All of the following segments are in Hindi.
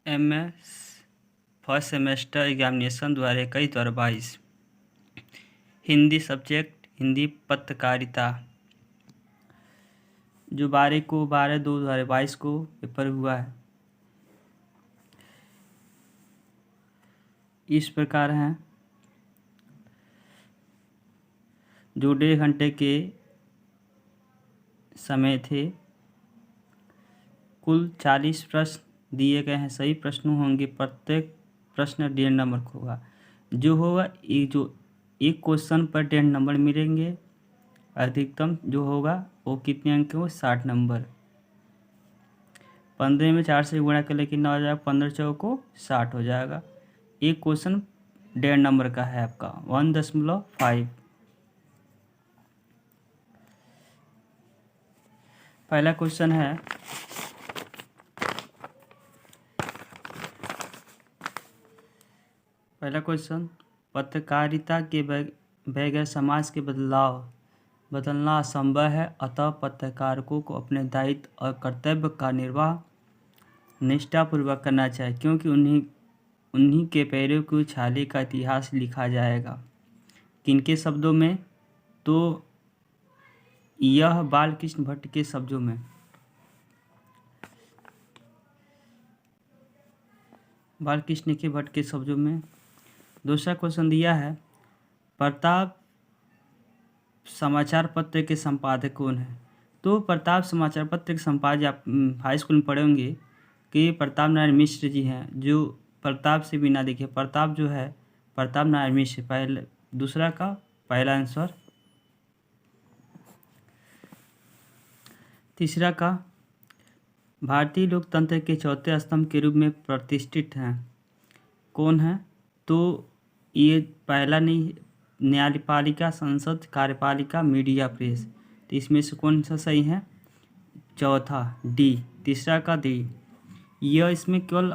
MS first semester examination 2021-2022 Hindi subject Hindi पत्रकारिता जो 12/2/2022 को पेपर हुआ है। इस प्रकार हैं जो 1.5 घंटे के समय थे। कुल 40 प्रश्न दिए गए हैं। सही प्रश्न होंगे। प्रत्येक प्रश्न 1.5 नंबर का होगा। जो होगा एक क्वेश्चन पर 1.5 नंबर मिलेंगे। अधिकतम जो होगा वो कितने अंक हो? 60 नंबर। 15 में 4 से गुणा कर ले कितना हो जाएगा? 15 चौको 60 हो जाएगा। एक क्वेश्चन 1.5 नंबर का है आपका 1.5। पहला क्वेश्चन है पत्रकारिता के बगैर समाज के बदलना असंभव है। अतः पत्रकारों को अपने दायित्व और कर्तव्य का निर्वाह निष्ठापूर्वक करना चाहिए, क्योंकि उन्हीं के पैरों की छाले का इतिहास लिखा जाएगा। किनके शब्दों में? तो यह बालकृष्ण भट्ट के शब्दों में। बालकृष्ण के भट्ट के शब्दों में। दूसरा क्वेश्चन दिया है प्रताप समाचार पत्र के संपादक कौन है? तो प्रताप समाचार पत्र के संपादक आप हाई स्कूल में पढ़े होंगे कि प्रताप नारायण मिश्र जी हैं। जो प्रताप से बिना देखे प्रताप जो है प्रताप नारायण मिश्र। पहले दूसरा का पहला आंसर। तीसरा का भारतीय लोकतंत्र के चौथे स्तंभ के रूप में प्रतिष्ठित हैं कौन है? तो ये पहला नहीं, न्यायपालिका, संसद, कार्यपालिका, मीडिया, प्रेस। तो इसमें से कौन सा सही है? चौथा डी। तीसरा का डी। यह इसमें केवल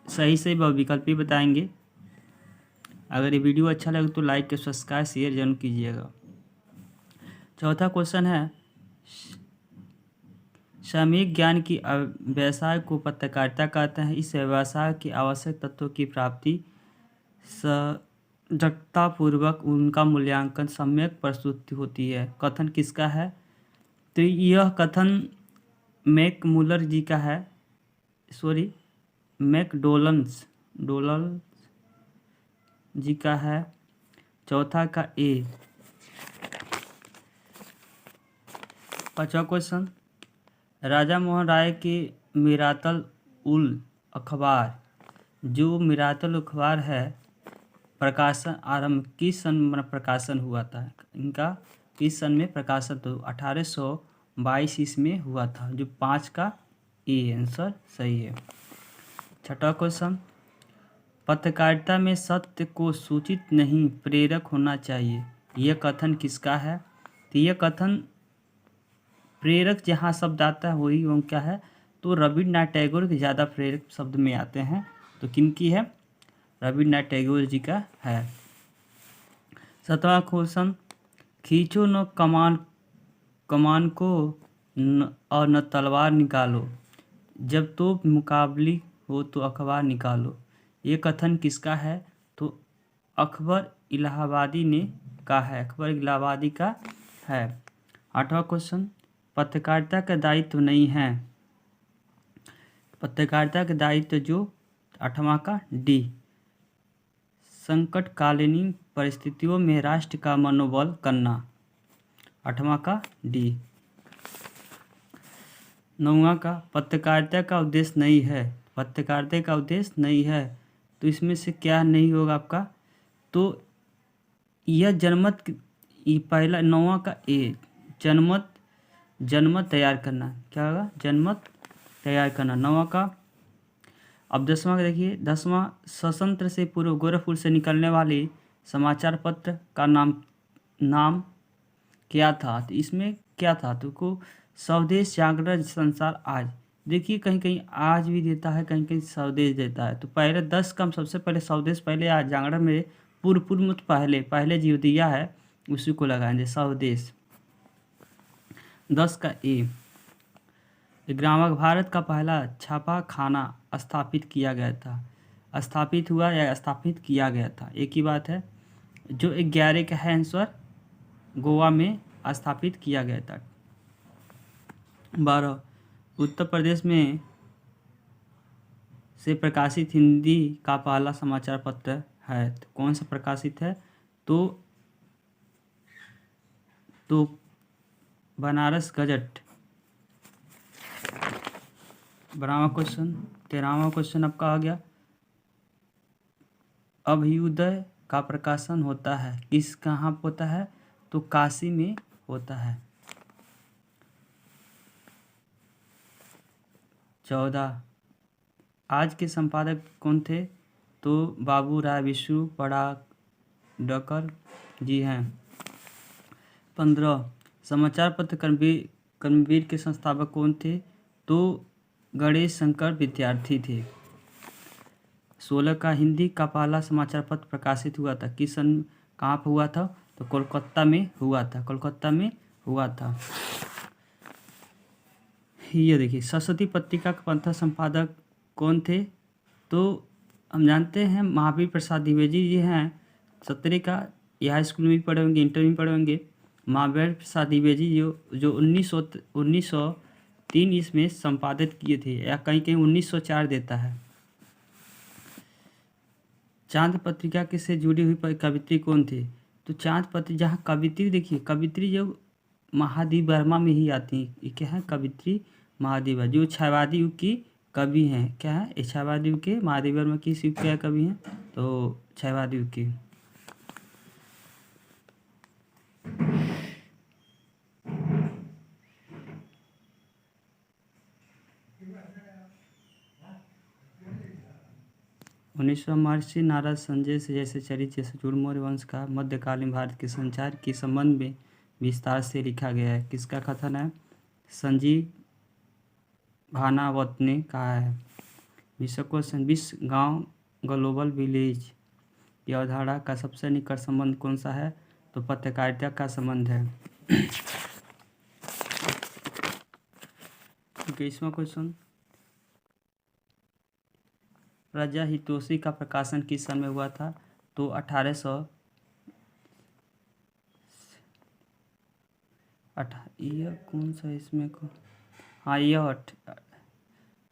सही विकल्प ही बताएंगे। अगर ये वीडियो अच्छा लगे तो लाइक सब्सक्राइब शेयर जरूर कीजिएगा। चौथा क्वेश्चन है सामयिक ज्ञान की व्यवसाय को पत्रकारिता कहते हैं। इस व्यवसाय के आवश्यक तत्वों की प्राप्ति सजगतापूर्वक उनका मूल्यांकन सम्यक प्रस्तुति होती है। कथन किसका है? तो यह कथन मैकमुलर जी का है। मैकडोनल्ड्स जी का है। चौथा का ए। पांचवा क्वेश्चन राजा मोहन राय के मिरातल उल अखबार, जो मिरातल अखबार है, प्रकाशन आरंभ किस सन में प्रकाशन हुआ था? इनका किस सन में प्रकाशन? तो 1822 इसमें हुआ था। जो 5 का ए आंसर सही है। छठा क्वेश्चन पत्रकारिता में सत्य को सूचित नहीं प्रेरक होना चाहिए। यह कथन किसका है? तो यह कथन प्रेरक जहाँ शब्द आता है वही वो क्या है? तो रविन्द्रनाथ टैगोर के ज़्यादा प्रेरक शब्द में आते हैं। तो किनकी है? रविन्द्रनाथ टैगोर जी का है। 7वां क्वेश्चन खींचो न कमान को और न तलवार निकालो, जब तो मुकाबली हो तो अखबार निकालो। ये कथन किसका है? तो अकबर इलाहाबादी ने का है। अकबर इलाहाबादी का है। 8वां क्वेश्चन पत्रकारिता का दायित्व नहीं है। पत्रकारिता का दायित्व जो 8वां का डी। संकटकालीन परिस्थितियों में राष्ट्र का मनोबल करना। 8वां का डी। 9वां का पत्रकारिता का उद्देश्य नहीं है। पत्रकारिता का उद्देश्य नहीं है। तो इसमें से क्या नहीं होगा आपका? तो यह जनमत पहला 9वां का ए जनमत तैयार करना। क्या होगा? जनमत तैयार करना 9वां का। अब 10वां का देखिए। 10वां स्वतंत्र से पूर्व गोरखपुर से निकलने वाले समाचार पत्र का नाम क्या था? तो इसमें क्या था? तो को स्वदेश, जागरण, संसार, आज। देखिए कहीं कहीं आज भी देता है, कहीं कहीं स्वदेश देता है। तो पहले 10 का हम सबसे पहले स्वदेश, पहले आज जागरण में पूर्व में तो पहले जो दिया है उसी को लगाएंगे स्वदेश। 10 का ए। ग्रामक भारत का पहला छापा खाना स्थापित किया गया था? स्थापित हुआ या स्थापित किया गया था, एक ही बात है। जो 11 का है आंसर, गोवा में स्थापित किया गया था। 12, उत्तर प्रदेश में से प्रकाशित हिंदी का पहला समाचार पत्र है, तो कौन सा प्रकाशित है? तो बनारस गजट। 12वां क्वेश्चन। 13वां क्वेश्चन आपका आ गया, अभ्युदय का प्रकाशन होता है किस कहाँ पे होता है? तो काशी में होता है। 14, आज के संपादक कौन थे? तो बाबू राय विष्णु पडाडकर जी हैं। 15, समाचार पत्र कर्मवीर के संस्थापक कौन थे? तो गणेश शंकर विद्यार्थी थे। 16 का हिंदी का पहला समाचार पत्र प्रकाशित हुआ था किस सन, कहाँ पर हुआ था? तो कोलकाता में हुआ था, कोलकाता में हुआ था। ये देखिए, सरस्वती पत्रिका का प्रथम संपादक कौन थे? तो हम जानते हैं महावीर प्रसाद द्विवेदी जी हैं। 17 का ये हाई स्कूल में भी पढ़े होंगे, इंटर में भी पढ़े होंगे। महावीर प्रसाद द्विवेदी जो 1903 इसमें संपादित किए थे, या कहीं कहीं 1904 देता है। चांद पत्रिका के से जुड़ी हुई कवित्री कौन थी? तो चांद पत्रिका, जहाँ कवित्री देखिए, कवित्री जो महादेव वर्मा में ही आती है, ये क्या है? कवित्री महादेव, जो छायावादी युग की कवि हैं। क्या है? ये छायावादी युग के, महादेव वर्मा किस युग के कवि हैं? तो छायावादी युग के। महर्षि नारद संजय से जैसे चरित्र जैसे चूड़ मौर्य वंश का मध्यकालीन भारत के संचार के संबंध में विस्तार से लिखा गया है। किसका कथन है? संजीव भानावत ने कहा है। विश्व क्वेश्चन, विश्व गांव ग्लोबल विलेज की अवधारणा का सबसे निकट संबंध कौन सा है? तो पत्रकारिता का संबंध है। 21वां क्वेश्चन, प्रजा हितोषी का प्रकाशन किस सन में हुआ था? तो 1800। यह कौन सा इसमें को? हाँ, यह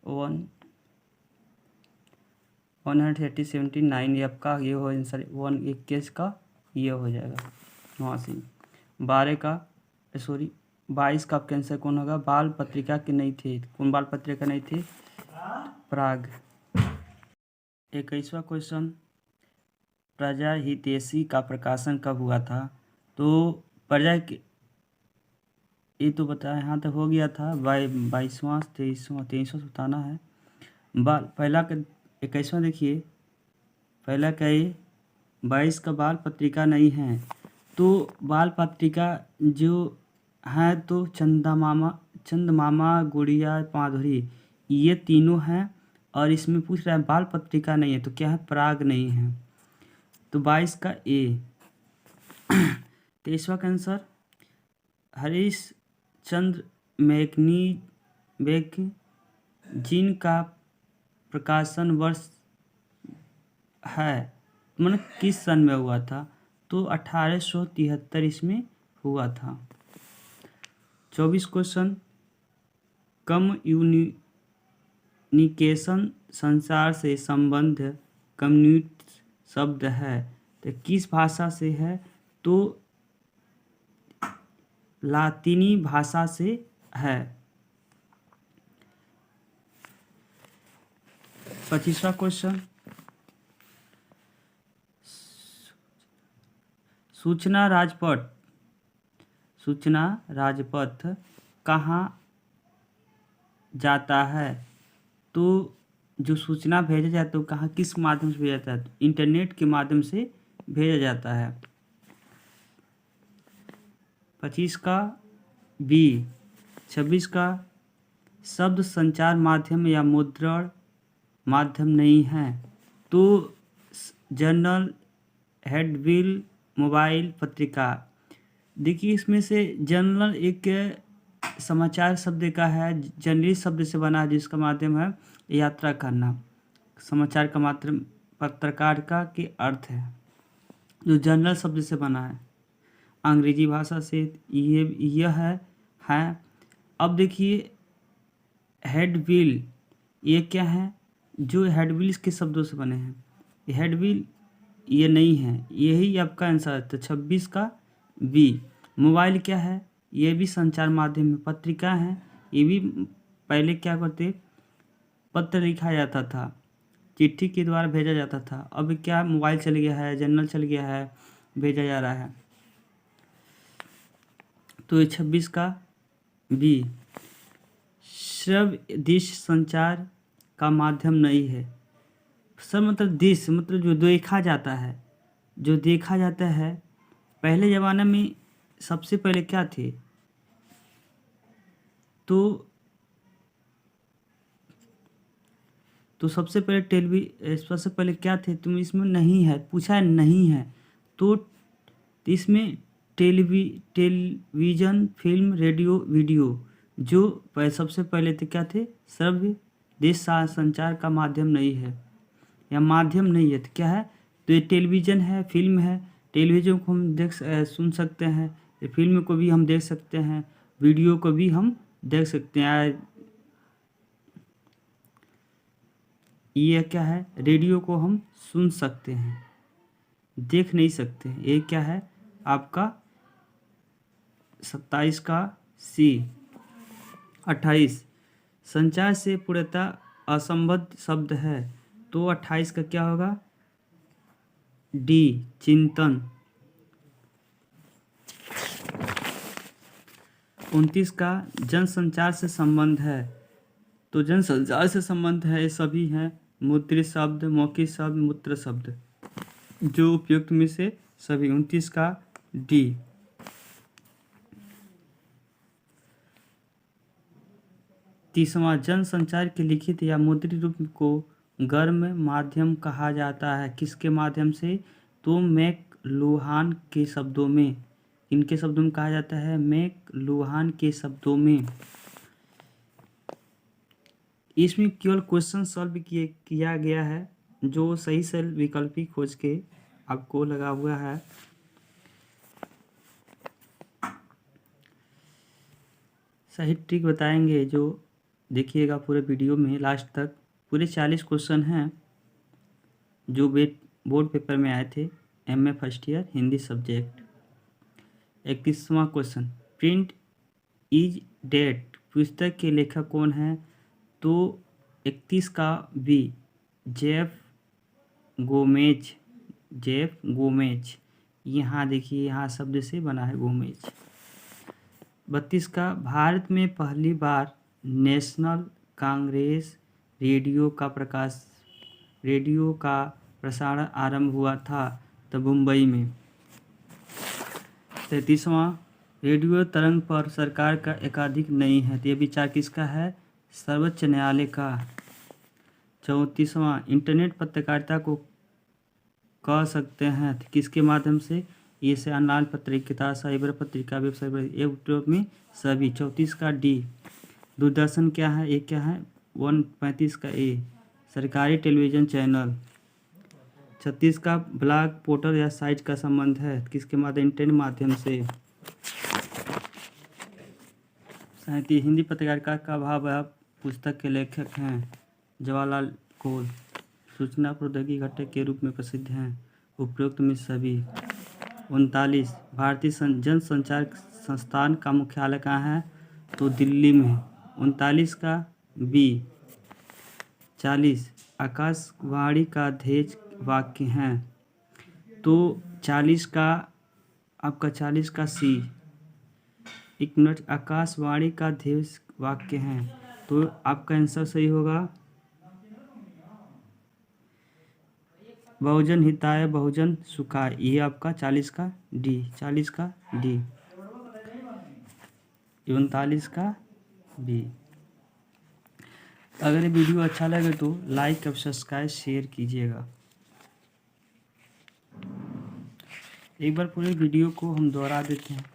179 ये आपका ये हो आंसर, 121 का ये हो जाएगा वहाँ से। 12 का 22 का आपका आंसर कौन होगा? बाल पत्रिका के नहीं थे। कौन बाल पत्रिका नहीं थी? प्राग। 21वां क्वेश्चन, प्रजा हितैषी का प्रकाशन कब हुआ था? तो प्रजा के, ये तो बताया, यहाँ तक हो गया था। 22वां 23वां बताना है। पहला का 21वां देखिए, पहला का ये 22 का बाल पत्रिका नहीं है। तो बाल पत्रिका जो है तो चंदमामा गुड़िया माधुरी, ये तीनों हैं। और इसमें पूछ रहा है बाल पत्रिका नहीं है, तो क्या है? प्राग नहीं है। तो 22 का ए। 23वां का आंसर, हरीश चंद्र मैग्नी जिनका प्रकाशन वर्ष है, मतलब किस सन में हुआ था? तो 1873 इसमें हुआ था। 24 क्वेश्चन, कम्युनिकेशन संचार से संबंध कम्युनिट शब्द है, तो किस भाषा से है? तो लातीनी भाषा से है। 25वां क्वेश्चन, सूचना राजपथ कहाँ जाता है? तो जो सूचना भेजा जाता है तो कहाँ, किस माध्यम से भेजा जाता है? इंटरनेट के माध्यम से भेजा जाता है। 25 का बी। 26 का, शब्द संचार माध्यम या मुद्रण माध्यम नहीं है। तो जर्नल, हेडबिल, मोबाइल पत्रिका। देखिए, इसमें से जर्नल एक समाचार शब्द का है, जर्नलिस्ट शब्द से बना है जिसका माध्यम है। यात्रा करना। समाचार का मात्र पत्रकार का के अर्थ है जो जनरल शब्द से बना है, अंग्रेजी भाषा से यह है। अब देखिए हेडविल, ये क्या है? जो हेडविल के शब्दों से बने हैं। हेडविल ये नहीं है, यही आपका आंसर है। तो 26 का बी। मोबाइल क्या है? ये भी संचार माध्यम में। पत्रिका है, ये भी पहले क्या करते, पत्र लिखा जाता था, चिट्ठी के द्वारा भेजा जाता था। अब क्या मोबाइल चल गया है, जनरल चल गया है, भेजा जा रहा है। तो ये 26 का बी। श्रव्य दृश्य संचार का माध्यम नहीं है। सर मतलब दृश्य मतलब जो देखा जाता है, जो देखा जाता है। पहले ज़माने में सबसे पहले क्या थे? तो सबसे पहले सबसे पहले क्या थे? तुम इसमें नहीं है, पूछा है नहीं है तो इसमें टेलीविज़न, फिल्म, रेडियो, वीडियो जो सबसे पहले थे क्या थे? श्रव्य दृश्य संचार का माध्यम नहीं है, या माध्यम नहीं है तो क्या है? तो ये टेलीविज़न है, फिल्म है। टेलीविज़न को हम सुन सकते हैं, फिल्म को भी हम देख सकते हैं, वीडियो को भी हम देख सकते हैं। ये क्या है? रेडियो को हम सुन सकते हैं, देख नहीं सकते। ये क्या है आपका? 27 का सी। 28 संचार से पूर्णतः असंबद्ध शब्द है, तो 28 का क्या होगा? डी, चिंतन। 29 का जनसंचार से संबंध है, तो जनसंचार से संबंध है ये सभी हैं, मुद्रित शब्द, मौखिक शब्द, मूत्र शब्द, जो उपयुक्त में से सभी। 29 का डी। 30वां जनसंचार के लिखित या मुद्रित रूप को गर्म माध्यम कहा जाता है। किसके माध्यम से? तो मैकलुहान के शब्दों में। इनके शब्दों में कहा जाता है, मैकलुहान के शब्दों में। इसमें केवल क्वेश्चन सॉल्व किया गया है, जो सही से विकल्पी खोज के आपको लगा हुआ है। सही ट्रिक बताएंगे, जो देखिएगा पूरे वीडियो में लास्ट तक। पूरे 40 क्वेश्चन हैं जो बोर्ड पेपर में आए थे, MA first year Hindi subject. 31वां क्वेश्चन, प्रिंट इज डेट पुस्तक के लेखक कौन है? तो 31 का बी, जेफ गोमेज। यहाँ देखिए, यहाँ शब्द से बना है गोमेज। 32 का, भारत में पहली बार नेशनल कांग्रेस रेडियो का प्रसारण आरंभ हुआ था, तो मुंबई में। 33वां, रेडियो तरंग पर सरकार का एकाधिक नहीं है, तो ये विचार किसका है? सर्वोच्च न्यायालय का। 34वां, इंटरनेट पत्रकारिता को कह सकते हैं तो किसके माध्यम से? ये से ऑनलाइन पत्रिका, साइबर पत्रिका, वेबसाइट में सभी। 34 का डी। दूरदर्शन क्या है? ये क्या है? 35 का ए, सरकारी टेलीविज़न चैनल। 36 का ब्लॉग पोर्टल या साइट का संबंध है, किसके माध्यम? इंटरनेट माध्यम से। 37 हिंदी पत्रकारिता का भाव है, पुस्तक के लेखक हैं जवाहरलाल कोल। सूचना प्रौद्योगिकी घटक के रूप में प्रसिद्ध हैं, उपरोक्त में सभी। 39 भारतीय जनसंचार संस्थान का मुख्यालय कहाँ है? तो दिल्ली में। 39 का बी। 40 आकाशवाणी का ध्येय वाक्य है, तो 40 का आपका 40 का सी। 1 मिनट, आकाशवाणी का ध्येय वाक्य है, तो आपका आंसर सही होगा बहुजन हिताय बहुजन सुखाय। ये आपका 40 का डी। 40 का डी। 39 का बी। अगर ये वीडियो अच्छा लगे तो लाइक और सब्सक्राइब शेयर कीजिएगा। एक बार पूरे वीडियो को हम दोहरा देते हैं।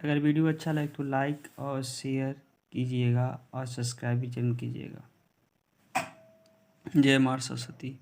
अगर वीडियो अच्छा लगे तो लाइक और शेयर कीजिएगा और सब्सक्राइब भी जरूर कीजिएगा। जय मां सरस्वती।